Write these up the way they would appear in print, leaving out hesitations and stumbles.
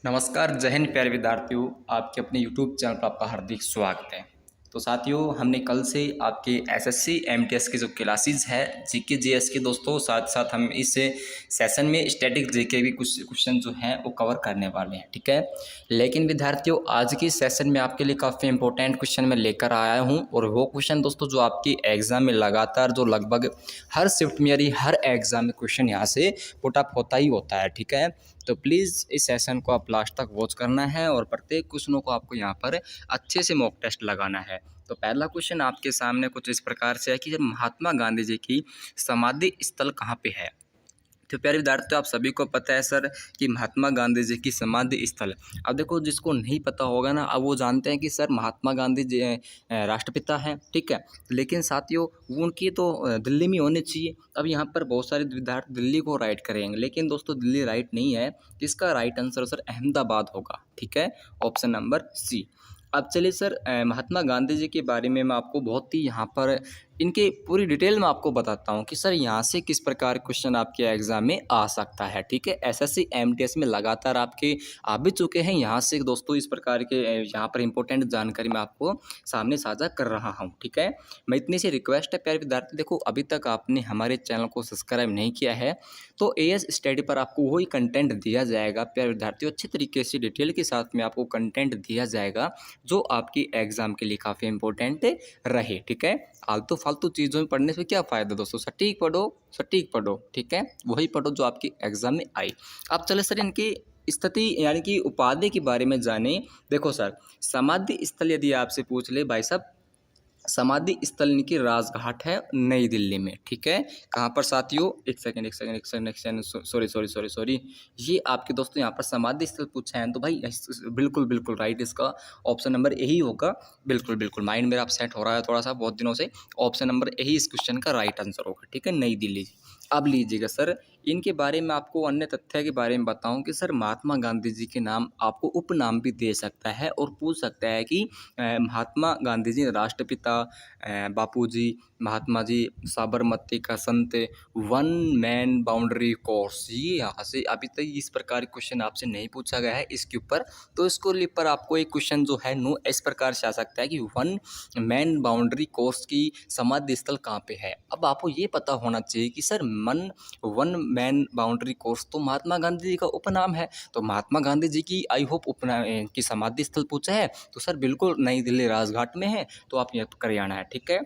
नमस्कार, जय हिंद प्यारे विद्यार्थियों। आपके अपने यूट्यूब चैनल पर आपका हार्दिक स्वागत है। तो साथियों, हमने कल से आपके एसएससी एमटीएस की जो क्लासेस है जीके जीएस के दोस्तों, साथ साथ हम इस सेशन में स्टैटिक जीके भी कुछ क्वेश्चन जो हैं वो कवर करने वाले हैं, ठीक है। लेकिन विद्यार्थियों, आज की सेशन में आपके लिए काफ़ी इंपॉर्टेंट क्वेश्चन मैं लेकर आया हूँ, और वो क्वेश्चन दोस्तों जो आपकी एग्जाम में लगातार जो लगभग हर शिफ्ट में यानी हर एग्जाम में क्वेश्चन यहाँ से पुट अप होता ही होता है, ठीक है। तो प्लीज़ इस सेशन को आप लास्ट तक वॉच करना है, और प्रत्येक क्वेश्चनों को आपको यहाँ पर अच्छे से मॉक टेस्ट लगाना है। तो पहला क्वेश्चन आपके सामने कुछ इस प्रकार से है कि जब महात्मा गांधी जी की समाधि स्थल कहाँ पे है। तो प्यारे विद्यार्थियों, आप सभी को पता है सर कि महात्मा गांधी जी की समाधि स्थल, अब देखो जिसको नहीं पता होगा ना, अब वो जानते हैं कि सर महात्मा गांधी जी राष्ट्रपिता हैं, ठीक है। लेकिन साथियों, वो उनकी तो दिल्ली में होनी चाहिए। अब यहाँ पर बहुत सारे विद्यार्थी दिल्ली को राइट करेंगे, लेकिन दोस्तों दिल्ली राइट नहीं है। इसका राइट आंसर सर अहमदाबाद होगा, ठीक है, ऑप्शन नंबर सी। अब चलिए सर, महात्मा गांधी जी के बारे में मैं आपको बहुत ही यहाँ पर इनके पूरी डिटेल में आपको बताता हूँ कि सर यहाँ से किस प्रकार क्वेश्चन आपके एग्जाम में आ सकता है, ठीक है। एसएससी एमटीएस में लगातार आपके आ भी चुके हैं यहाँ से दोस्तों, इस प्रकार के यहाँ पर इंपॉर्टेंट जानकारी मैं आपको सामने साझा कर रहा हूँ, ठीक है। मैं इतनी सी रिक्वेस्ट है प्यारे विद्यार्थी, देखो अभी तक आपने हमारे चैनल को सब्सक्राइब नहीं किया है तो एएस स्टडी पर आपको वही कंटेंट दिया जाएगा प्यारे विद्यार्थियों, अच्छी तरीके से डिटेल के साथ में आपको कंटेंट दिया जाएगा जो आपकी एग्जाम के लिए काफ़ी इंपॉर्टेंट रहे, ठीक है। आलतू फालतू चीज़ों में पढ़ने से क्या फ़ायदा दोस्तों, सटीक पढ़ो, सटीक पढ़ो, ठीक है, वही पढ़ो जो आपकी एग्जाम में आई। अब चले सर इनकी स्थिति यानी कि उपाधि के बारे में जाने। देखो सर, समाधि स्थल यदि आपसे पूछ ले भाई साहब, समाधि स्थल इनकी राजघाट है नई दिल्ली में, ठीक है। कहाँ पर साथियों, एक सेकंड एक सेकंड एक सेकंड एक second, sorry sorry sorry sorry, ये आपके दोस्तों यहाँ पर समाधि स्थल पूछा है तो भाई बिल्कुल बिल्कुल राइट, इसका ऑप्शन नंबर यही होगा। बिल्कुल बिल्कुल माइंड मेरा अपसेट हो रहा है थोड़ा सा बहुत दिनों से, ऑप्शन नंबर यही इस क्वेश्चन का राइट आंसर होगा, ठीक है, नई दिल्ली। अब लीजिएगा सर, इनके बारे में आपको अन्य तथ्य के बारे में बताऊं कि सर महात्मा गांधी जी के नाम आपको उपनाम भी दे सकता है और पूछ सकता है कि महात्मा गांधी जी राष्ट्रपिता, बापूजी, महात्मा जी साबरमती का संत, वन मैन बाउंड्री कोर्स, ये यहाँ से अभी तक इस प्रकार क्वेश्चन आपसे नहीं पूछा गया है इसके ऊपर। तो इसको पर आपको एक क्वेश्चन जो है नो इस प्रकार से आ सकता है कि वन मैन बाउंड्री कोर्स की समाधि स्थल कहाँ पे है। अब आपको ये पता होना चाहिए कि sir one man boundary course तो महात्मा गांधी जी का उपनाम है, तो महात्मा गांधी जी की आई होप उपनाम की समाधि स्थल पूछा है तो सर बिल्कुल नई दिल्ली राजघाट में है, तो आप यहाँ कर आना है, ठीक है।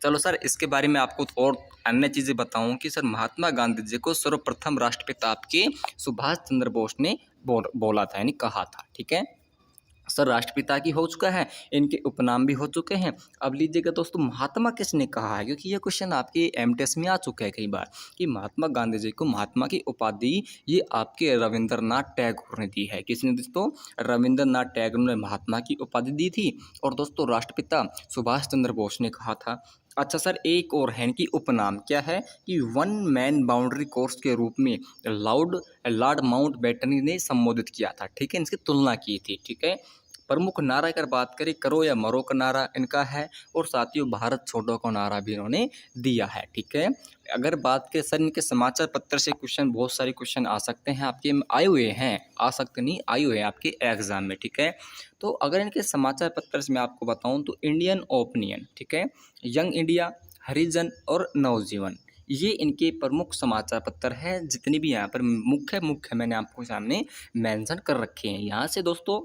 चलो सर, इसके बारे में आपको और अन्य चीज़ें बताऊं कि सर महात्मा गांधी जी को सर्वप्रथम राष्ट्रपिता आपके सुभाष चंद्र बोस ने बोला था यानी कहा था, ठीक है। सर राष्ट्रपिता की हो चुका है, इनके उपनाम भी हो चुके हैं। अब लीजिएगा दोस्तों, महात्मा किसने कहा है, क्योंकि ये क्वेश्चन आपके एमटीएस में आ चुका है कई बार कि महात्मा गांधी जी को महात्मा की उपाधि ये आपके रविंद्रनाथ टैगोर ने दी है। किसने दोस्तों, रविंद्रनाथ टैगोर ने महात्मा की उपाधि दी थी, और दोस्तों राष्ट्रपिता सुभाष चंद्र बोस ने कहा था। अच्छा सर, एक और है कि उपनाम क्या है कि वन मैन बाउंड्री कोर्स के रूप में लॉर्ड माउंट बैटन ने संबोधित किया था, ठीक है, इनकी तुलना की थी, ठीक है। प्रमुख नारा अगर बात करें, करो या मरो का नारा इनका है, और साथियों भारत छोड़ो का नारा भी इन्होंने दिया है, ठीक है। अगर बात करें सर इनके समाचार पत्र से क्वेश्चन, बहुत सारे क्वेश्चन आ सकते हैं आपके, आए हुए हैं, आ सकते नहीं, आए हुए हैं आपके एग्जाम में, ठीक है। तो अगर इनके समाचार पत्र से मैं आपको बताऊं तो इंडियन ओपिनियन, ठीक है, यंग इंडिया, हरिजन और नवजीवन, ये इनके प्रमुख समाचार पत्र हैं। जितनी भी यहाँ पर मुख्य मुख्य मैंने आपको सामने मेंशन कर रखे हैं। यहाँ से दोस्तों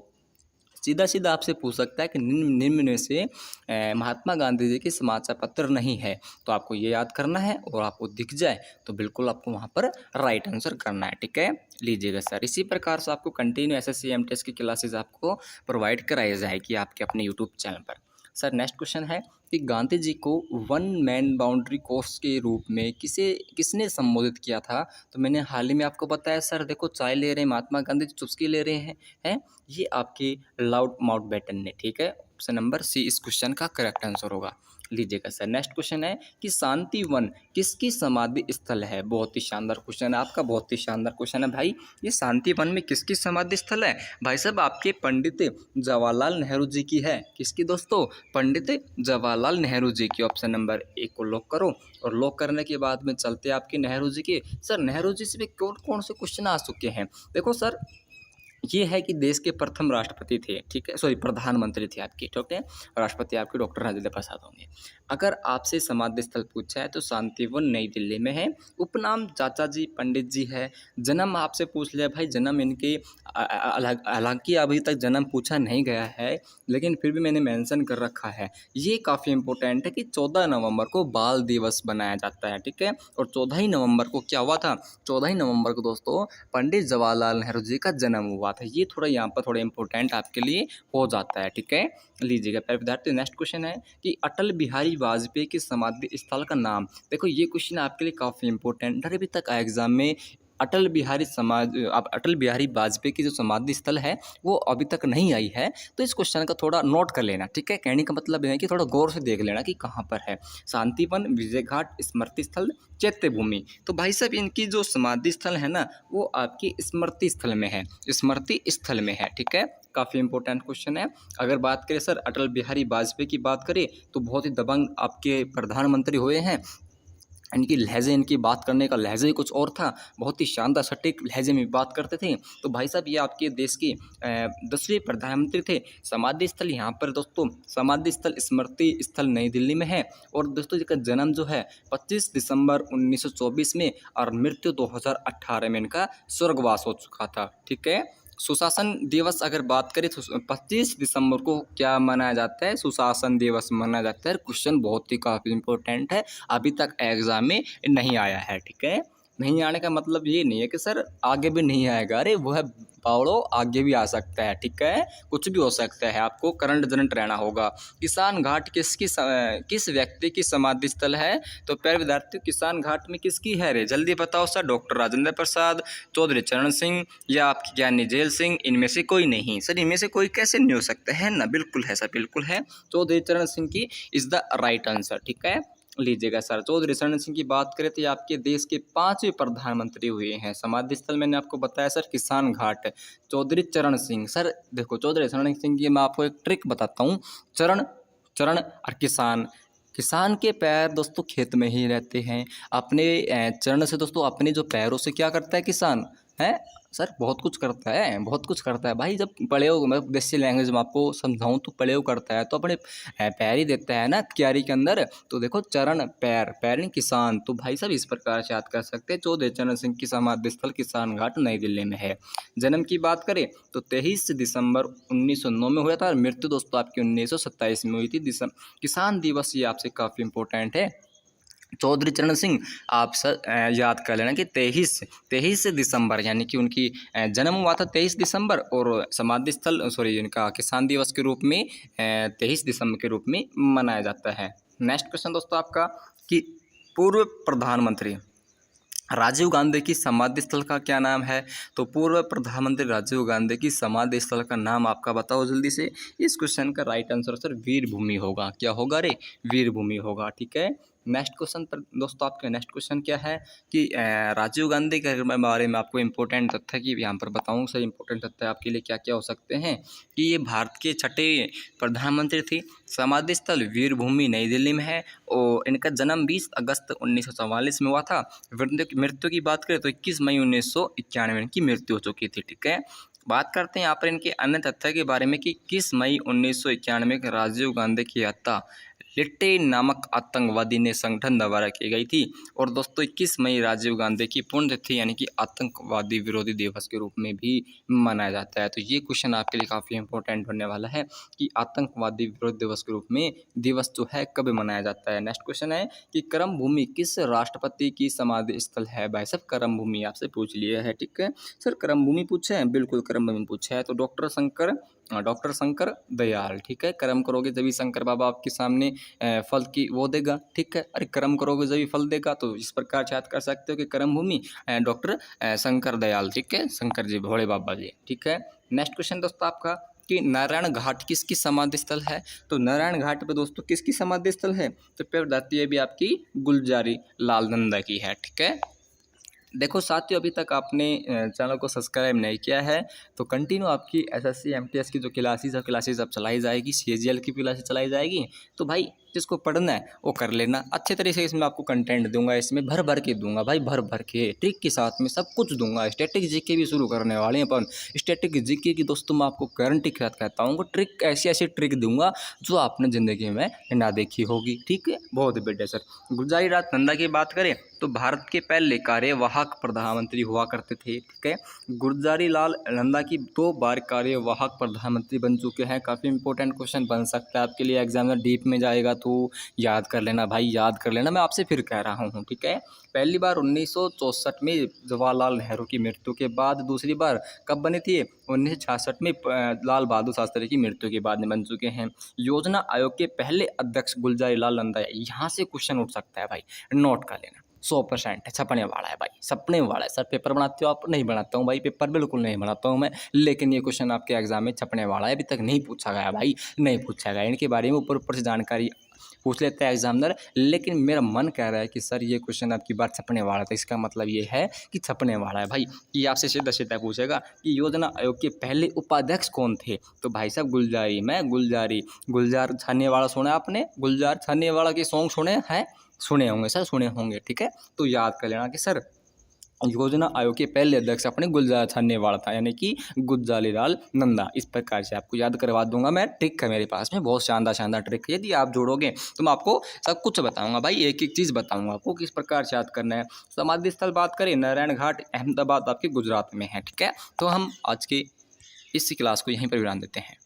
सीधा सीधा आपसे पूछ सकता है कि निम्न में से महात्मा गांधी जी के समाचार पत्र नहीं है, तो आपको ये याद करना है, और आपको दिख जाए तो बिल्कुल आपको वहाँ पर राइट आंसर करना है, ठीक है। लीजिएगा सर, इसी प्रकार से आपको कंटिन्यू एसएससी एमटीएस की क्लासेस आपको प्रोवाइड कराई जाएगी आपके अपने यूट्यूब चैनल पर। सर नेक्स्ट क्वेश्चन है कि गांधी जी को वन मैन बाउंड्री कोर्स के रूप में किसने संबोधित किया था। तो मैंने हाल ही में आपको बताया सर, देखो चाय ले रहे हैं महात्मा गांधी जी, चुस्की ले रहे हैं ये आपके लॉर्ड माउंटबेटन ने, ठीक है। ऑप्शन नंबर सी इस क्वेश्चन का करेक्ट आंसर होगा। लीजिएगा सर, नेक्स्ट क्वेश्चन है कि शांति वन किसकी समाधि स्थल है। बहुत ही शानदार क्वेश्चन है आपका, बहुत ही शानदार क्वेश्चन है भाई। ये शांति वन में किसकी समाधि स्थल है भाई साहब, आपके पंडित जवाहरलाल नेहरू जी की है। किसकी दोस्तों, पंडित जवाहरलाल नेहरू जी की। ऑप्शन नंबर एक को लॉक करो, और लॉक करने के बाद में चलते आपके नेहरू जी के। सर नेहरू जी से भी कौन कौन से क्वेश्चन आ चुके हैं, देखो सर ये है कि देश के प्रथम राष्ट्रपति थे, ठीक है, सॉरी प्रधानमंत्री थे आपके, ठीक है, राष्ट्रपति आपके डॉक्टर राजेंद्र प्रसाद होंगे। अगर आपसे समाधि स्थल पूछा है तो शांतिवन नई दिल्ली में है। उपनाम चाचा जी पंडित जी है। जन्म आपसे पूछ लिया भाई, जन्म इनके हालांकि अभी तक जन्म पूछा नहीं गया है, लेकिन फिर भी मैंने मेंशन कर रखा है। ये काफ़ी इंपॉर्टेंट है कि 14 नवंबर को बाल दिवस बनाया जाता है, ठीक है, और 14 ही नवंबर को क्या हुआ था, 14 ही नवंबर को दोस्तों पंडित जवाहरलाल नेहरू जी का जन्म हुआ था। ये थोड़ा यहाँ पर थोड़ा इंपॉर्टेंट आपके लिए हो जाता है, ठीक है, लीजिएगा। प्यारे विद्यार्थी, नेक्स्ट क्वेश्चन है कि अटल बिहारी वाजपेयी की समाधि स्थल का नाम। देखो ये क्वेश्चन आपके लिए काफ़ी इंपॉर्टेंट है, अभी तक एग्जाम में अटल बिहारी वाजपेयी की जो समाधि स्थल है वो अभी तक नहीं आई है, तो इस क्वेश्चन का थोड़ा नोट कर लेना, ठीक है। कहने का मतलब है कि थोड़ा गौर से देख लेना कि कहाँ पर है। शांतिवन, विजय घाट, स्मृति स्थल, चैत्य भूमि। तो भाई साहब इनकी जो समाधि स्थल है ना वो आपकी स्मृति स्थल में है, स्मृति स्थल में है, ठीक है। काफ़ी इंपॉर्टेंट क्वेश्चन है। अगर बात करें सर अटल बिहारी वाजपेयी की बात करें तो बहुत ही दबंग आपके प्रधानमंत्री हुए हैं। इनकी लहजे, इनकी बात करने का लहजा ही कुछ और था, बहुत ही शानदार सटीक लहजे में बात करते थे। तो भाई साहब ये आपके देश की 10वें प्रधानमंत्री थे। समाधि स्थल यहाँ पर दोस्तों, समाधि स्थल स्मृति स्थल नई दिल्ली में है। और दोस्तों इनका जन्म जो है 25 दिसंबर 1924 में और मृत्यु 2018 में इनका स्वर्गवास हो चुका था, ठीक है। सुशासन दिवस अगर बात करें तो 25 दिसंबर को क्या मनाया जाता है, सुशासन दिवस मनाया जाता है। क्वेश्चन बहुत ही काफ़ी इंपॉर्टेंट है, अभी तक एग्जाम में नहीं आया है, ठीक है। नहीं आने का मतलब ये नहीं है कि सर आगे भी नहीं आएगा, अरे वो है पावड़ो, आगे भी आ सकता है, ठीक है, कुछ भी हो सकता है, आपको करंट जनरंट रहना होगा। किसान घाट किस व्यक्ति की समाधि स्थल है? तो प्यारे विद्यार्थियों किसान घाट में किसकी है रे, जल्दी बताओ सर। डॉक्टर राजेंद्र प्रसाद, चौधरी चरण सिंह या आपकी ज्ञानी जेल सिंह, इनमें से कोई नहीं। सर इनमें से कोई कैसे नहीं हो सकता है ना, बिल्कुल है सर, बिल्कुल है, चौधरी चरण सिंह की इज द राइट आंसर, ठीक है। लीजिएगा सर, चौधरी चरण सिंह की बात करें तो ये आपके देश के 5वें प्रधानमंत्री हुए हैं। समाधि स्थल मैंने आपको बताया सर किसान घाट, चौधरी चरण सिंह। सर देखो चौधरी चरण सिंह की मैं आपको एक ट्रिक बताता हूँ। चरण चरण और किसान, किसान के पैर दोस्तों खेत में ही रहते हैं। अपने चरण से दोस्तों, अपने जो पैरों से क्या करता है किसान है सर, बहुत कुछ करता है, बहुत कुछ करता है भाई। जब पढ़े हो, मैं देसी लैंग्वेज में आपको समझाऊं तो पढ़े हो करता है तो अपने पैर ही देता है ना क्यारी के अंदर। तो देखो चरण पैर, पैर नहीं किसान। तो भाई साहब इस प्रकार से याद कर सकते हैं। चौधरी चरण सिंह की समाधि स्थल किसान घाट नई दिल्ली में है। जन्म की बात करें तो 23 दिसंबर 1909 में हुआ था और मृत्यु दोस्तों आपकी 1927 में हुई थी। किसान दिवस ये आपसे काफ़ी इंपॉर्टेंट है। चौधरी चरण सिंह आप याद कर लेना कि 23 दिसंबर यानी कि उनकी जन्म हुआ था 23 दिसंबर, और समाधि स्थल सॉरी इनका किसान दिवस के रूप में 23 दिसंबर के रूप में मनाया जाता है। नेक्स्ट क्वेश्चन दोस्तों आपका कि पूर्व प्रधानमंत्री राजीव गांधी की समाधि स्थल का क्या नाम है? तो पूर्व प्रधानमंत्री राजीव गांधी की समाधि स्थल का नाम आपका बताओ जल्दी से। इस क्वेश्चन का राइट आंसर सर वीर भूमि होगा। क्या होगा रे? वीर भूमि होगा, ठीक है। नेक्स्ट क्वेश्चन पर दोस्तों आपका नेक्स्ट क्वेश्चन क्या है कि राजीव गांधी के बारे में आपको इंपॉर्टेंट तथ्य की यहाँ पर बताऊँ। सर इंपॉर्टेंट तथ्य आपके लिए क्या क्या हो सकते हैं कि ये भारत के छठे प्रधानमंत्री थे। समाधि स्थल वीर भूमि नई दिल्ली में है और इनका जन्म 20 अगस्त 1944 में हुआ था। मृत्यु की बात करें तो 21 मई 1991 में इनकी मृत्यु हो चुकी थी, ठीक है। बात करते हैं यहाँ पर इनके अन्य तथ्य के बारे में कि 21 मई 1991 में राजीव गांधी की हत्या लिट्टे नामक आतंकवादी ने संगठन द्वारा की गई थी। और दोस्तों 21 मई राजीव गांधी की पुण्यतिथि यानी कि आतंकवादी विरोधी दिवस के रूप में भी मनाया जाता है। तो ये क्वेश्चन आपके लिए काफ़ी इंपॉर्टेंट होने वाला है कि आतंकवादी विरोधी दिवस के रूप में दिवस जो है कब मनाया जाता है। नेक्स्ट क्वेश्चन है कि करम भूमि किस राष्ट्रपति की समाधि स्थल है? भाई साहब करम भूमि आपसे पूछ लिया है, ठीक है। सर करम भूमि पूछे हैं, बिल्कुल करम भूमि पूछा है। तो डॉक्टर शंकर दयाल, ठीक है। कर्म करोगे तभी शंकर बाबा आपके सामने फल की वो देगा, ठीक है। अरे कर्म करोगे तभी फल देगा। तो इस प्रकार से याद कर सकते हो कि कर्म भूमि डॉक्टर शंकर दयाल, ठीक है, शंकर जी भोले बाबा जी, ठीक है। नेक्स्ट क्वेश्चन दोस्तों आपका कि नारायण घाट किसकी समाधि स्थल है? तो नारायण घाट पे दोस्तों किसकी समाधि स्थल है? तो फिर बताती है भी आपकी गुलजारी लाल नंदा की है, ठीक है। देखो साथियों, अभी तक आपने चैनल को सब्सक्राइब नहीं किया है तो कंटिन्यू आपकी एसएससी एमटीएस की जो क्लासेस अब चलाई जाएगी, सीजीएल की क्लासेस चलाई जाएगी। तो भाई जिसको पढ़ना है वो कर लेना। अच्छे तरीके से इसमें आपको कंटेंट दूंगा, इसमें भर भर के दूंगा भाई, भर भर के ट्रिक के साथ में सब कुछ दूंगा। स्टैटिक जीके भी शुरू करने वाले हैं अपन। स्टैटिक जीके की दोस्तों मैं आपको गारंटी के साथ कहता हूँ, ट्रिक ऐसी ऐसी ट्रिक दूंगा जो आपने ज़िंदगी में ना देखी होगी। ठीक है, बहुत बढ़िया सर। गुलजारी लाल नंदा की बात करें तो भारत के पहले कार्यवाहक प्रधानमंत्री हुआ करते थे। ठीक है, गुलजारी लाल नंदा की 2 बार कार्यवाहक प्रधानमंत्री बन चुके हैं। काफ़ी इंपॉर्टेंट क्वेश्चन बन सकता है आपके लिए, एग्जाम में डीप में जाएगा तो याद कर लेना भाई, याद कर लेना। मैं आपसे फिर कह रहा हूँ, ठीक है। पहली बार 1964 में जवाहरलाल नेहरू की मृत्यु के बाद, दूसरी बार कब बनी थी 1966 में लाल बहादुर शास्त्री की मृत्यु के बाद में बन चुके हैं। योजना आयोग के पहले अध्यक्ष गुलजारी लाल नंदा। यहाँ से क्वेश्चन उठ सकता है भाई, नोट कर लेना। 100% छपने वाला है भाई, छपने वाला है। सर पेपर बनाते हो आप? नहीं बनाता हूँ भाई, पेपर बिल्कुल नहीं बनाता हूँ मैं, लेकिन ये क्वेश्चन आपके एग्जाम में छपने वाला है। अभी तक नहीं पूछा गया भाई, नहीं पूछा गया। इनके बारे में ऊपर ऊपर से जानकारी पूछ लेते हैं एग्जामिनर, लेकिन मेरा मन कह रहा है कि सर ये क्वेश्चन आपकी बार छपने वाला था। इसका मतलब ये है कि छपने वाला है भाई। ये आपसे सीधा सीधा पूछेगा कि योजना आयोग के पहले उपाध्यक्ष कौन थे, तो भाई साहब गुलजारी। गुलजार छाने वाला सुना आपने? गुलजार छाने वाला के सॉन्ग सुने हैं? सुने होंगे सर, सुने होंगे। ठीक है, तो याद कर लेना कि सर योजना आयोग के पहले अध्यक्ष अपने गुलजार छानेवाल था, यानी कि गुलजारी लाल नंदा। इस प्रकार से आपको याद करवा दूंगा मैं। ट्रिक है मेरे पास में, बहुत शानदार शानदार ट्रिक है। यदि आप जोड़ोगे तो मैं आपको सब कुछ बताऊंगा भाई, एक एक चीज़ बताऊंगा आपको किस प्रकार से याद करना है। समाधि स्थल बात करें, नारायण घाट अहमदाबाद आपके गुजरात में है। ठीक है, तो हम आज के इस क्लास को यहीं पर विराम देते हैं।